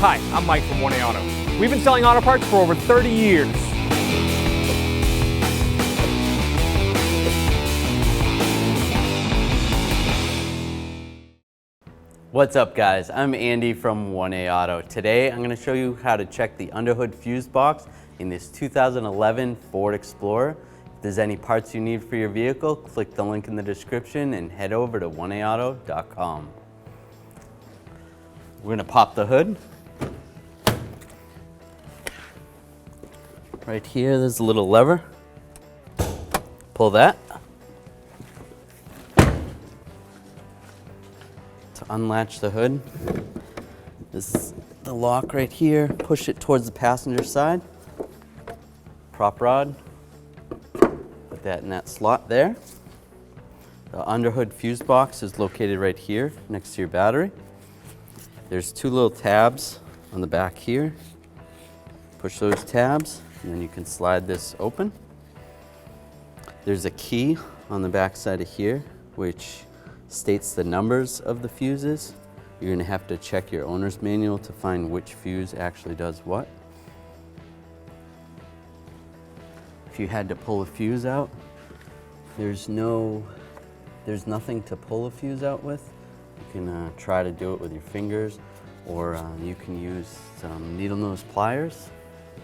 Hi, I'm Mike from 1A Auto. We've been selling auto parts for over 30 years. What's up guys, I'm Andy from 1A Auto. Today I'm going to show you how to check the underhood fuse box in this 2011 Ford Explorer. If there's any parts you need for your vehicle, click the link in the description and head over to 1aauto.com. We're going to pop the hood. Right here there's a little lever. Pull that. To unlatch the hood, this is the lock right here. Push it towards the passenger side. Prop rod. Put that in that slot there. The underhood fuse box is located right here next to your battery. There's two little tabs on the back here. Push those tabs and then you can slide this open. There's a key on the back side of here which states the numbers of the fuses. You're going to have to check your owner's manual to find which fuse actually does what. If you had to pull a fuse out, there's nothing to pull a fuse out with. You can try to do it with your fingers, or you can use some needle nose pliers.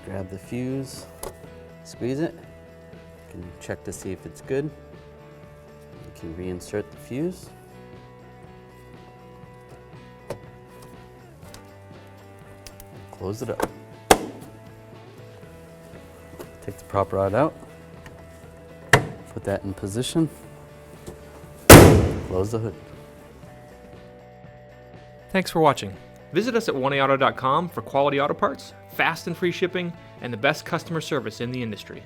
Grab the fuse, squeeze it. You can check to see if it's good. You can reinsert the fuse. Close it up. Take the prop rod out. Put that in position. Close the hood. Thanks for watching. Visit us at 1aauto.com for quality auto parts, fast and free shipping, and the best customer service in the industry.